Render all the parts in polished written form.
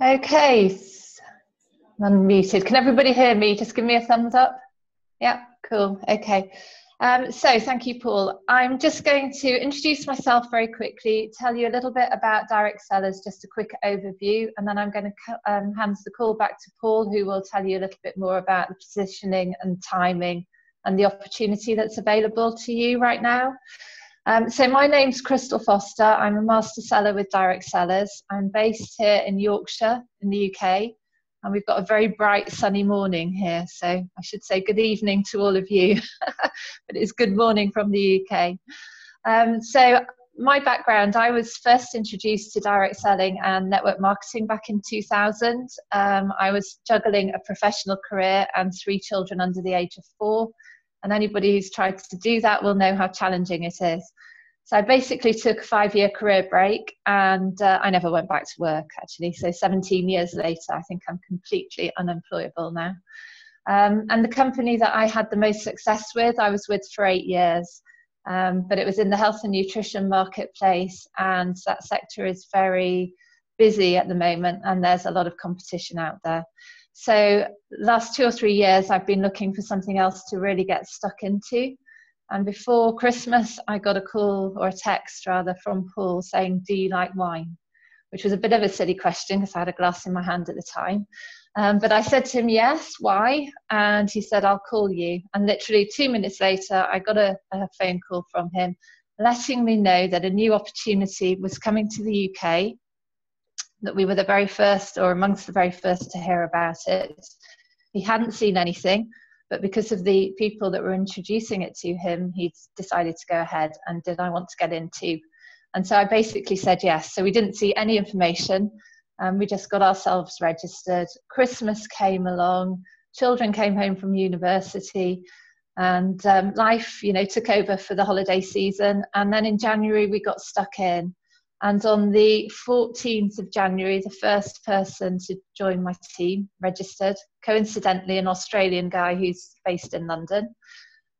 Okay, unmuted. Can everybody hear me? Just give me a thumbs up. Yeah, cool. Okay. So thank you, Paul. I'm just going to introduce myself very quickly, tell you a little bit about direct sellers, just a quick overview, and then I'm going to hand the call back to Paul, who will tell you a little bit more about the positioning and timing and the opportunity that's available to you right now. So my name's Crystal Foster. I'm a master seller with Direct Sellers. I'm based here in Yorkshire in the UK, and we've got a very bright sunny morning here. So I should say good evening to all of you, but it's good morning from the UK. So my background, I was first introduced to direct selling and network marketing back in 2000. I was juggling a professional career and 3 children under the age of 4. And anybody who's tried to do that will know how challenging it is. So I basically took a 5-year career break, and I never went back to work, actually. So 17 years later, I think I'm completely unemployable now. And the company that I had the most success with, I was with for 8 years. But it was in the health and nutrition marketplace, and that sector is very busy at the moment, and there's a lot of competition out there. So last 2 or 3 years, I've been looking for something else to really get stuck into. And before Christmas, I got a call, or a text rather, from Paul saying, "Do you like wine?" Which was a bit of a silly question because I had a glass in my hand at the time. But I said to him, "Yes, why?" And he said, "I'll call you." And literally 2 minutes later, I got a phone call from him letting me know that a new opportunity was coming to the UK, that we were the very first, or amongst the very first, to hear about it. He hadn't seen anything, but because of the people that were introducing it to him, he'd decided to go ahead. And did I want to get in too? And so I basically said yes. So we didn't see any information. We just got ourselves registered. Christmas came along, children came home from university, and life, took over for the holiday season. And then in January, we got stuck in. And on the 14th of January, the first person to join my team registered, coincidentally, an Australian guy who's based in London.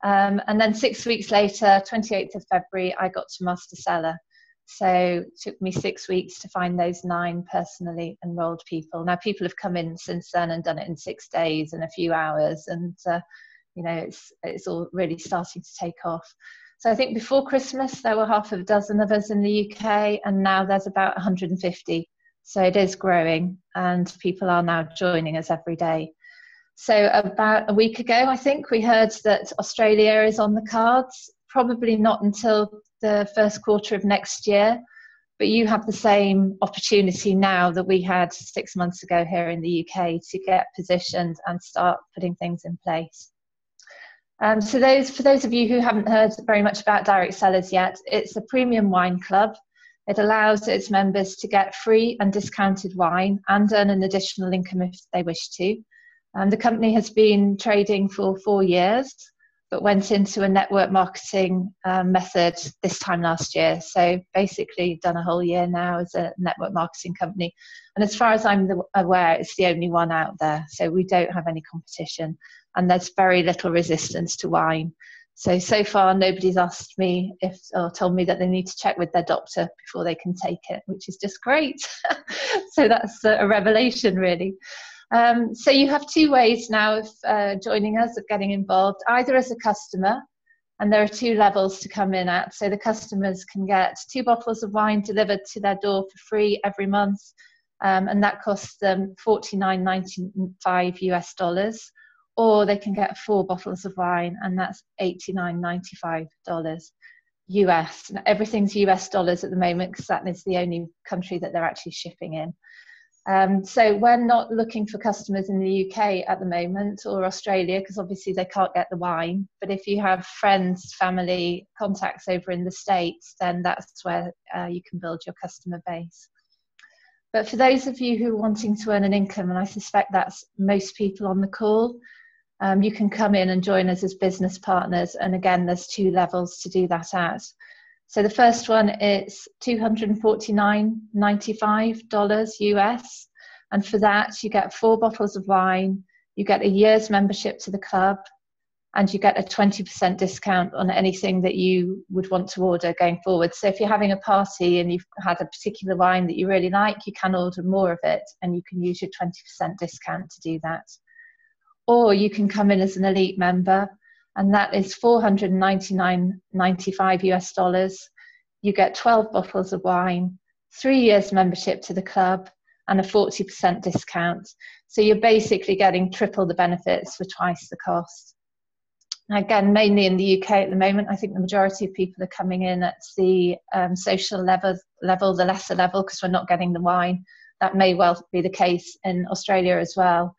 And then 6 weeks later, 28th of February, I got to Master Seller. So it took me 6 weeks to find those 9 personally enrolled people. Now, people have come in since then and done it in 6 days and a few hours. And, it's all really starting to take off. So I think before Christmas, there were half a dozen of us in the UK, and now there's about 150. So it is growing, and people are now joining us every day. So about a week ago, I think, we heard that Australia is on the cards, probably not until the first quarter of next year. But you have the same opportunity now that we had 6 months ago here in the UK to get positioned and start putting things in place. So for those of you who haven't heard very much about Direct Sellers yet, it's a premium wine club. It allows its members to get free and discounted wine and earn an additional income if they wish to. The company has been trading for 4 years, but went into a network marketing method this time last year. So basically done a whole year now as a network marketing company. And as far as I'm aware, it's the only one out there. So we don't have any competition. And there's very little resistance to wine. So far, nobody's asked me or told me that they need to check with their doctor before they can take it, which is just great. So that's a revelation, really. So you have 2 ways now of joining us, of getting involved, either as a customer, and there are 2 levels to come in at. So the customers can get 2 bottles of wine delivered to their door for free every month, and that costs them $49.95 US. Or they can get 4 bottles of wine, and that's $89.95 US. And everything's US dollars at the moment because that is the only country that they're actually shipping in. So we're not looking for customers in the UK at the moment, or Australia, because obviously they can't get the wine. But if you have friends, family, contacts over in the States, then that's where you can build your customer base. But for those of you who are wanting to earn an income, and I suspect that's most people on the call, you can come in and join us as business partners. And again, there's 2 levels to do that at. So the first one is $249.95 US. And for that, you get 4 bottles of wine, you get a year's membership to the club, and you get a 20% discount on anything that you would want to order going forward. So if you're having a party and you've had a particular wine that you really like, you can order more of it and you can use your 20% discount to do that. Or you can come in as an elite member, and that is $499.95 US. You get 12 bottles of wine, 3 years membership to the club, and a 40% discount. So you're basically getting triple the benefits for twice the cost. Again, mainly in the UK at the moment, I think the majority of people are coming in at the social level, the lesser level, because we're not getting the wine. That may well be the case in Australia as well.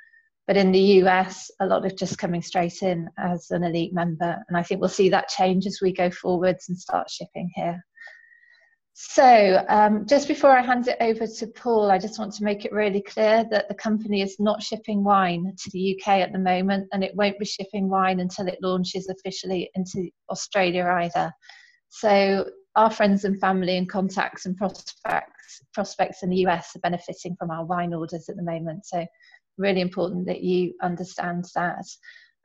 But in the US, a lot are just coming straight in as an elite member. And I think we'll see that change as we go forwards and start shipping here. So just before I hand it over to Paul, I just want to make it really clear that the company is not shipping wine to the UK at the moment, and it won't be shipping wine until it launches officially into Australia either. So our friends and family and contacts and prospects in the US are benefiting from our wine orders at the moment. So really important that you understand that.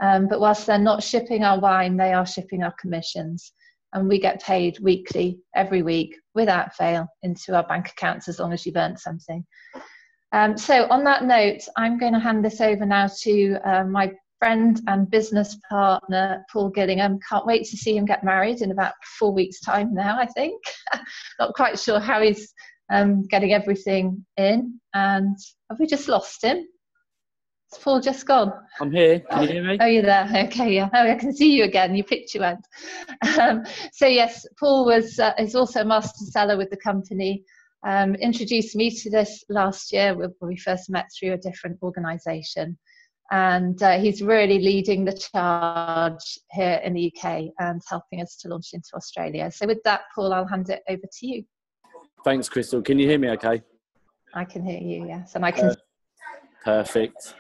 But whilst they're not shipping our wine, they are shipping our commissions. And we get paid weekly, every week, without fail, into our bank accounts as long as you've earned something. So on that note, I'm going to hand this over now to my friend and business partner, Paul Gillingham. Can't wait to see him get married in about 4 weeks' time now, I think. Not quite sure how he's getting everything in. And have we just lost him? Is Paul just gone? I'm here. Can you hear me? Oh, you're there. Okay, yeah. Oh, I can see you again. Your picture went. So yes, Paul is also a master seller with the company. Introduced me to this last year when we first met through a different organisation. And he's really leading the charge here in the UK and helping us to launch into Australia. So with that, Paul, I'll hand it over to you. Thanks, Crystal. Can you hear me okay? I can hear you, yes. And I can. Perfect.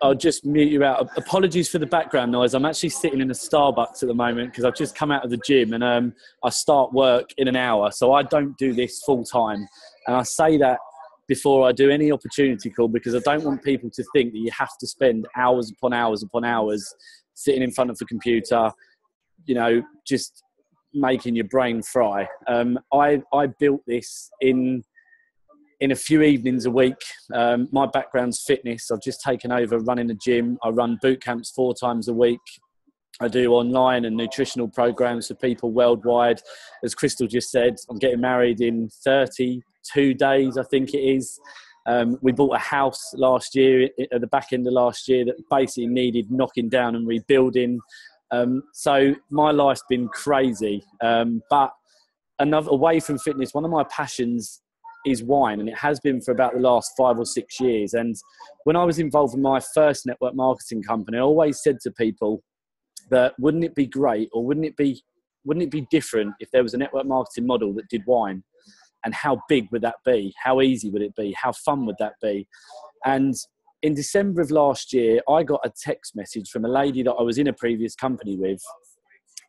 I'll just mute you out. Apologies for the background noise. I'm actually sitting in a Starbucks at the moment because I've just come out of the gym and I start work in an hour. So I don't do this full time. And I say that before I do any opportunity call because I don't want people to think that you have to spend hours upon hours upon hours sitting in front of the computer, you know, just making your brain fry. I built this in a few evenings a week. My background's fitness. I've just taken over running a gym. I run boot camps 4 times a week. I do online and nutritional programs for people worldwide. As Crystal just said, I'm getting married in 32 days, I think it is. We bought a house last year, at the back end of last year, that basically needed knocking down and rebuilding. So my life's been crazy. But away from fitness, one of my passions is wine, and it has been for about the last 5 or 6 years. And when I was involved in my first network marketing company, I always said to people that wouldn't it be great, or wouldn't it be different if there was a network marketing model that did wine? And how big would that be? How easy would it be? How fun would that be? And in December of last year, I got a text message from a lady that I was in a previous company with,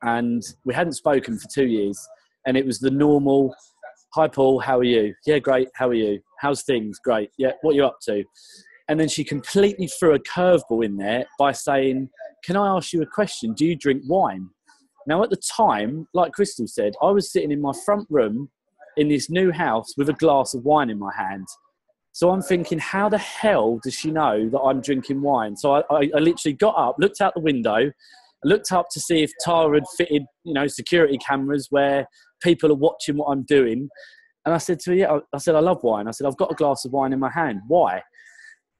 and we hadn't spoken for 2 years. And it was the normal, "Hi Paul, how are you?" "Yeah, great. How are you?" "How's things?" "Great." "Yeah, what are you up to?" And then she completely threw a curveball in there by saying, "Can I ask you a question? Do you drink wine?" Now at the time, like Crystal said, I was sitting in my front room in this new house with a glass of wine in my hand. So I'm thinking, how the hell does she know that I'm drinking wine? So I literally got up, looked out the window, looked up to see if Tara had fitted, security cameras where people are watching what I'm doing. And I said to her, "Yeah," I said, "I love wine." I said, "I've got a glass of wine in my hand. Why?"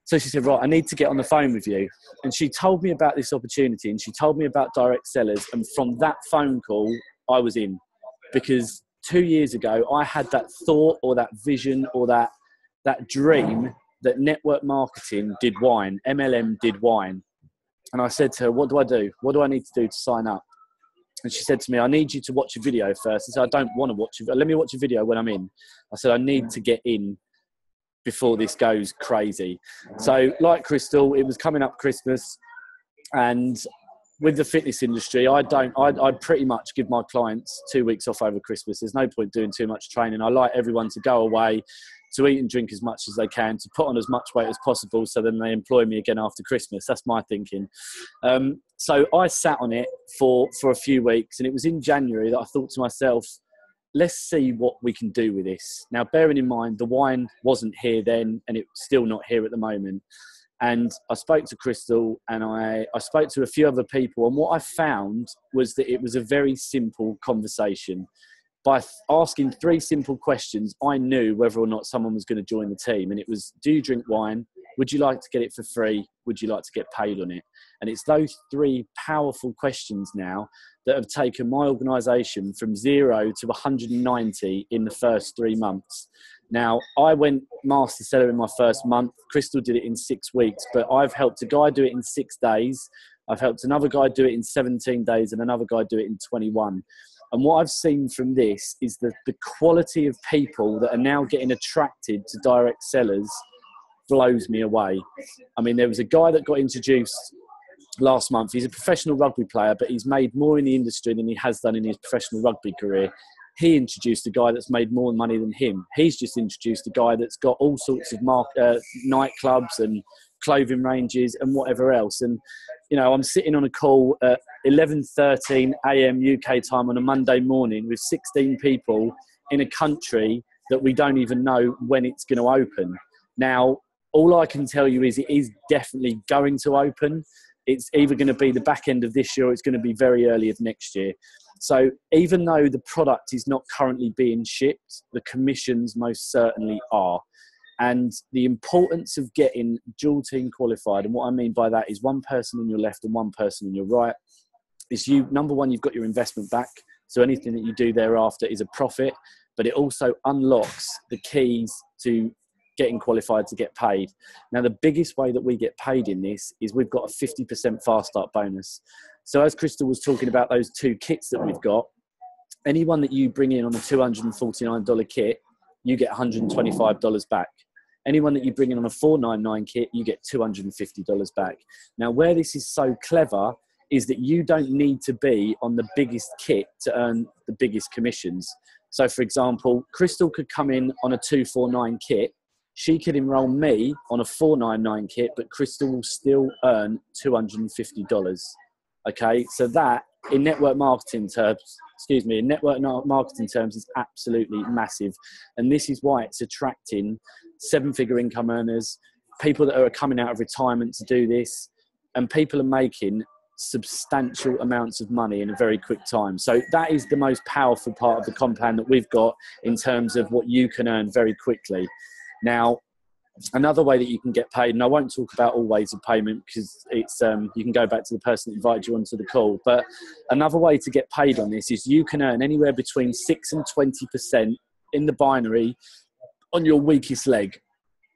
So she said, "Right, I need to get on the phone with you." And she told me about this opportunity, and she told me about direct sellers. And from that phone call, I was in. Because 2 years ago, I had that thought or that vision or that dream that network marketing did wine, MLM did wine. And I said to her, "What do I do? What do I need to do to sign up?" And she said to me, "I need you to watch a video first." I said, "I don't want to watch it. Let me watch a video when I'm in." I said, "I need to get in before this goes crazy." So like Crystal, it was coming up Christmas, and with the fitness industry, I pretty much give my clients 2 weeks off over Christmas. There's no point doing too much training. I like everyone to go away, to eat and drink as much as they can, to put on as much weight as possible, so then they employ me again after Christmas. That's my thinking. So I sat on it for a few weeks, and it was in January that I thought to myself, let's see what we can do with this. Now, bearing in mind, the wine wasn't here then, and it's still not here at the moment. And I spoke to Crystal, and I spoke to a few other people, and what I found was that it was a very simple conversation. By asking 3 simple questions, I knew whether or not someone was going to join the team. And it was, do you drink wine? Would you like to get it for free? Would you like to get paid on it? And it's those 3 powerful questions now that have taken my organisation from 0 to 190 in the first 3 months. Now, I went master seller in my first month. Crystal did it in 6 weeks, but I've helped a guy do it in 6 days. I've helped another guy do it in 17 days and another guy do it in 21. And what I've seen from this is that the quality of people that are now getting attracted to direct sellers blows me away. I mean, there was a guy that got introduced last month. He's a professional rugby player, but he's made more in the industry than he has done in his professional rugby career. He introduced a guy that's made more money than him. He's just introduced a guy that's got all sorts of nightclubs and clothing ranges and whatever else. And, you know, I'm sitting on a call at 11:13 a.m. UK time on a Monday morning with 16 people in a country that we don't even know when it's going to open. Now, all I can tell you is it is definitely going to open. It's either going to be the back end of this year or it's going to be very early of next year. So even though the product is not currently being shipped, the commissions most certainly are. And the importance of getting dual team qualified, and what I mean by that is one person on your left and one person on your right, is you, number one, you've got your investment back. So anything that you do thereafter is a profit, but it also unlocks the keys to getting qualified to get paid. Now, the biggest way that we get paid in this is we've got a 50% fast start bonus. So as Crystal was talking about those 2 kits that we've got, anyone that you bring in on a $249 kit, you get $125 back. Anyone that you bring in on a $499 kit, you get $250 back. Now, where this is so clever is that you don't need to be on the biggest kit to earn the biggest commissions. So, for example, Crystal could come in on a 249 kit. She could enroll me on a 499 kit, but Crystal will still earn $250. Okay, so that in network marketing terms, is absolutely massive. And this is why it's attracting 7-figure income earners, people that are coming out of retirement to do this, and people are making substantial amounts of money in a very quick time. So that is the most powerful part of the compound that we've got in terms of what you can earn very quickly. Now, another way that you can get paid, and I won't talk about all ways of payment because it's you can go back to the person that invited you onto the call, but another way to get paid on this is you can earn anywhere between 6 and 20% in the binary on your weakest leg.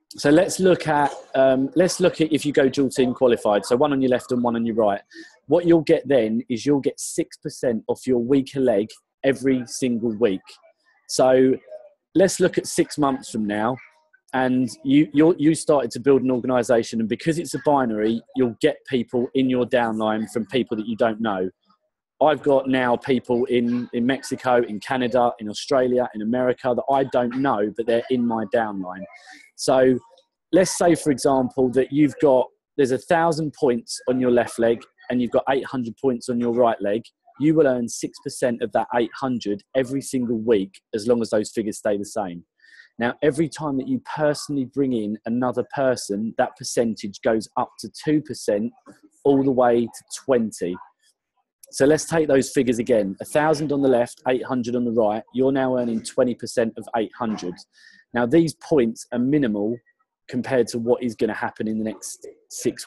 So let's look at if you go dual team qualified, so one on your left and one on your right. What you'll get then is you'll get 6% off your weaker leg every single week. So let's look at 6 months from now, and you started to build an organisation, and because it's a binary, you'll get people in your downline from people that you don't know. I've got now people in Mexico, in Canada, in Australia, in America that I don't know, but they're in my downline. So let's say, for example, that there's 1,000 points on your left leg and you've got 800 points on your right leg. You will earn 6% of that 800 every single week as long as those figures stay the same. Now, every time that you personally bring in another person, that percentage goes up to 2% all the way to 20. So let's take those figures again. 1,000 on the left, 800 on the right. You're now earning 20% of 800. Now, these points are minimal compared to what is going to happen in the next 6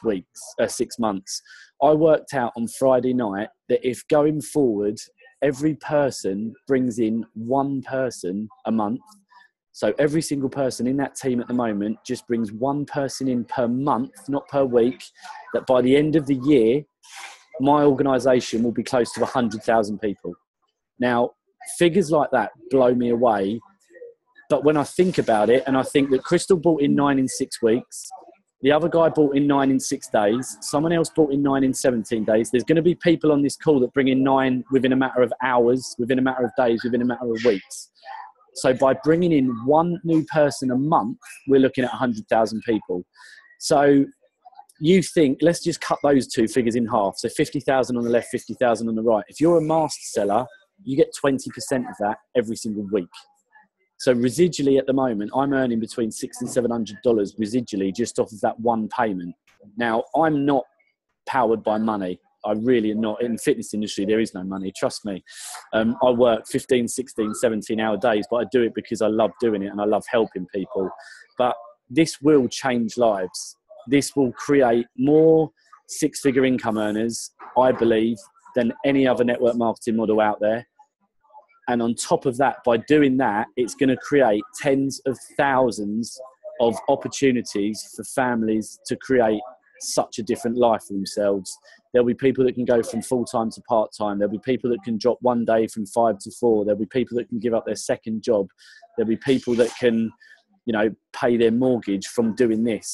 months. I worked out on Friday night that if going forward, every person brings in one person a month, so every single person in that team at the moment just brings one person in per month, not per week, that by the end of the year, my organisation will be close to 100,000 people. Now, figures like that blow me away. But when I think about it, and I think that Crystal bought in 9 in 6 weeks, the other guy bought in 9 in 6 days, someone else bought in 9 in 17 days. There's going to be people on this call that bring in 9 within a matter of hours, within a matter of days, within a matter of weeks. So by bringing in one new person a month, we're looking at 100,000 people. So you think, let's just cut those two figures in half. So 50,000 on the left, 50,000 on the right. If you're a master seller, you get 20% of that every single week. So residually at the moment, I'm earning between $600 and $700 residually just off of that one payment. Now, I'm not powered by money. I really am not. In the fitness industry, there is no money. Trust me. I work 15, 16, 17-hour days, but I do it because I love doing it and I love helping people. But this will change lives. This will create more six-figure income earners, I believe, than any other network marketing model out there. And on top of that, by doing that, it's going to create tens of thousands of opportunities for families to create such a different life for themselves. There'll be people that can go from full-time to part-time. There'll be people that can drop one day from 5 to 4. There'll be people that can give up their second job. There'll be people that can, you know, pay their mortgage from doing this.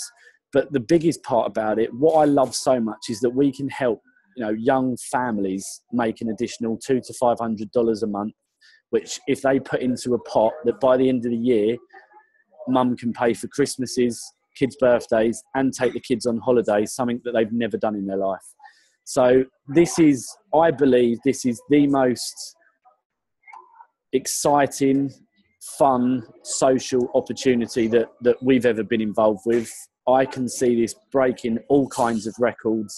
But the biggest part about it, what I love so much, is that we can help, you know, young families make an additional $200 to $500 a month, which if they put into a pot, that by the end of the year, mum can pay for Christmases, kids' birthdays, and take the kids on holidays, something that they've never done in their life. So this is, I believe, this is the most exciting, fun, social opportunity that we've ever been involved with. I can see this breaking all kinds of records.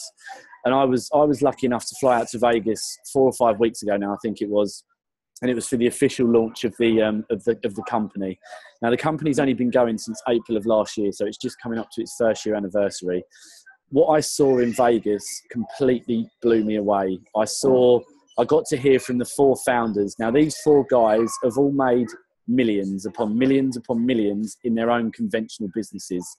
And I was lucky enough to fly out to Vegas 4 or 5 weeks ago now, I think it was. And it was for the official launch of the company. Now, the company's only been going since April of last year, so it's just coming up to its first year anniversary. What I saw in Vegas completely blew me away. I got to hear from the 4 founders. Now, these 4 guys have all made millions upon millions upon millions in their own conventional businesses.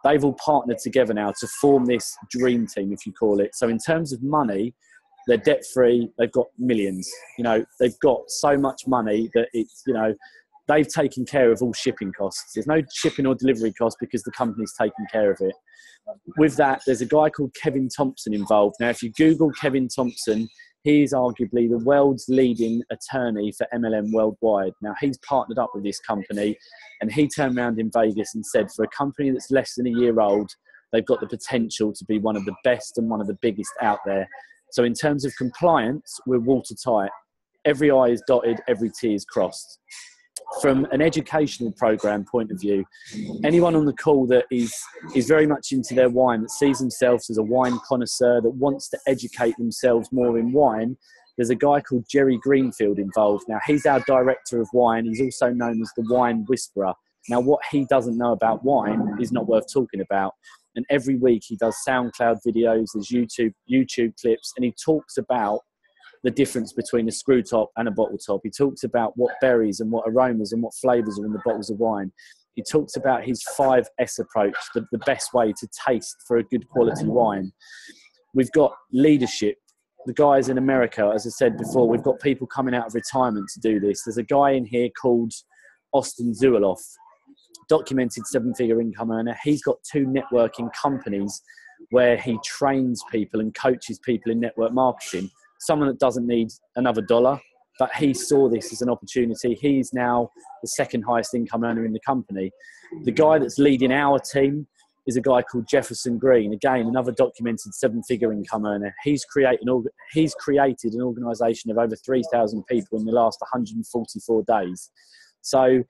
They've all partnered together now to form this dream team, if you call it. So in terms of money, they're debt-free. They've got millions. You know, they've got so much money that it's, you know, they've taken care of all shipping costs. There's no shipping or delivery costs because the company's taken care of it. With that, there's a guy called Kevin Thompson involved. Now, if you Google Kevin Thompson, he's arguably the world's leading attorney for MLM worldwide. Now, he's partnered up with this company, and he turned around in Vegas and said, for a company that's less than a year old, they've got the potential to be one of the best and one of the biggest out there. So in terms of compliance, we're watertight. Every I is dotted, every T is crossed. From an educational program point of view, anyone on the call that is very much into their wine, that sees themselves as a wine connoisseur, that wants to educate themselves more in wine, there's a guy called Jerry Greenfield involved. Now, he's our director of wine. He's also known as the Wine Whisperer. Now, what he doesn't know about wine is not worth talking about. And every week he does SoundCloud videos, there's YouTube clips, and he talks about the difference between a screw top and a bottle top. He talks about what berries and what aromas and what flavors are in the bottles of wine. He talks about his 5S approach, the best way to taste for a good quality wine. We've got leadership. The guys in America, as I said before, we've got people coming out of retirement to do this. There's a guy in here called Austin Zueloff, documented 7-figure income earner. He's got 2 networking companies where he trains people and coaches people in network marketing. Someone that doesn't need another dollar, but he saw this as an opportunity. He's now the 2nd highest income earner in the company. The guy that's leading our team is a guy called Jefferson Green. Again, another documented 7-figure income earner. He's created an organization of over 3,000 people in the last 144 days. So,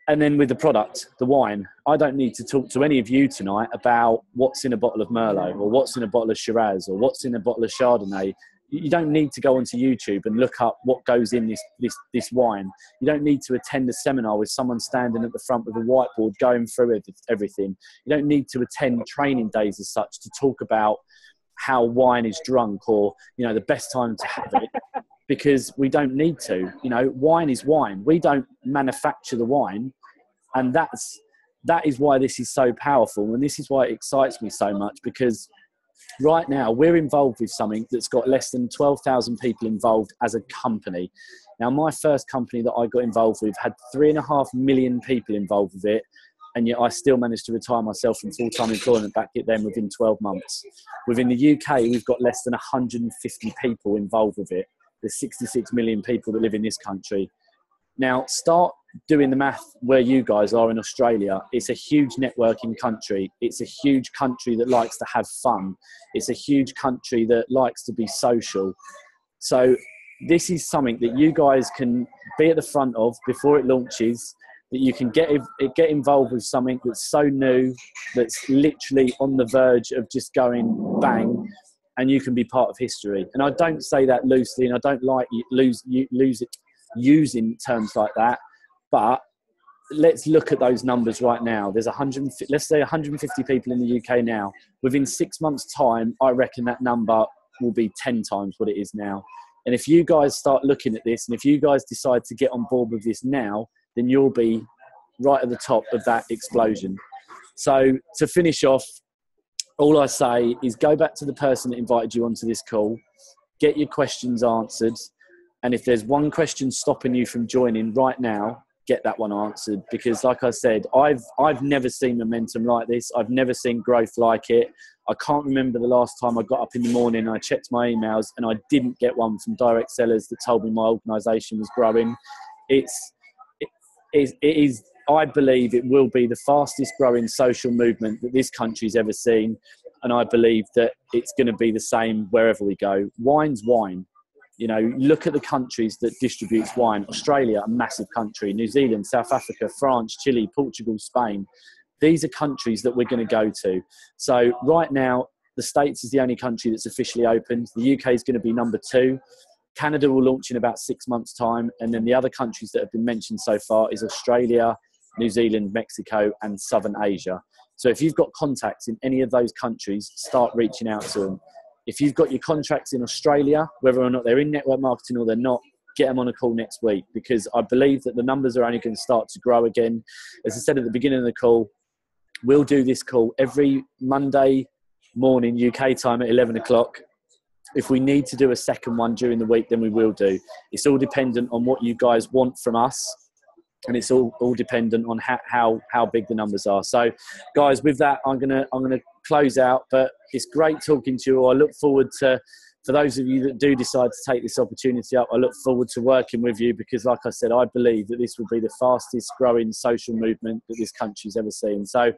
and then with the product, the wine, I don't need to talk to any of you tonight about what's in a bottle of Merlot or what's in a bottle of Shiraz or what's in a bottle of Chardonnay. You don't need to go onto YouTube and look up what goes in this wine. You don't need to attend a seminar with someone standing at the front with a whiteboard going through everything. You don't need to attend training days as such to talk about how wine is drunk or, you know, the best time to have it. Because we don't need to. You know, wine is wine. We don't manufacture the wine, and that is why this is so powerful, and this is why it excites me so much, because right now we're involved with something that's got less than 12,000 people involved as a company. Now, my first company that I got involved with had 3.5 million people involved with it, and yet I still managed to retire myself from full-time employment back then within 12 months. Within the UK, we've got less than 150 people involved with it. There's 66 million people that live in this country. Now, start doing the math where you guys are in Australia. It's a huge networking country. It's a huge country that likes to have fun. It's a huge country that likes to be social. So this is something that you guys can be at the front of before it launches, that you can get involved with something that's so new, that's literally on the verge of just going bang, and you can be part of history. And I don't say that loosely, and I don't like using terms like that, but let's look at those numbers right now. There's let's say 150 people in the UK now. Within 6 months' time, I reckon that number will be 10 times what it is now. And if you guys start looking at this, and if you guys decide to get on board with this now, then you'll be right at the top of that explosion. So to finish off, all I say is go back to the person that invited you onto this call, get your questions answered. And if there's one question stopping you from joining right now, get that one answered. Because like I said, I've never seen momentum like this. I've never seen growth like it. I can't remember the last time I got up in the morning and I checked my emails and I didn't get one from direct sellers that told me my organisation was growing. It is, I believe it will be the fastest growing social movement that this country's ever seen. And I believe that it's going to be the same wherever we go. Wine's wine. You know, look at the countries that distributes wine. Australia, a massive country. New Zealand, South Africa, France, Chile, Portugal, Spain. These are countries that we're going to go to. So right now, the States is the only country that's officially opened. The UK is going to be number 2. Canada will launch in about 6 months' time. And then the other countries that have been mentioned so far is Australia, New Zealand, Mexico, and Southern Asia. So if you've got contacts in any of those countries, start reaching out to them. If you've got your contracts in Australia, whether or not they're in network marketing or they're not, get them on a call next week, because I believe that the numbers are only going to start to grow again. As I said at the beginning of the call, we'll do this call every Monday morning, UK time at 11 o'clock. If we need to do a second one during the week, then we will do. It's all dependent on what you guys want from us. And it's all dependent on how big the numbers are. So, guys, with that, I'm gonna close out. But it's great talking to you. I look forward to, for those of you that do decide to take this opportunity up, I look forward to working with you, because, like I said, I believe that this will be the fastest growing social movement that this country's ever seen. So,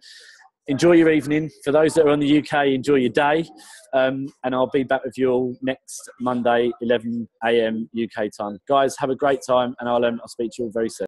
enjoy your evening. For those that are on the UK, enjoy your day. And I'll be back with you all next Monday, 11 a.m. UK time. Guys, have a great time, and I'll speak to you all very soon.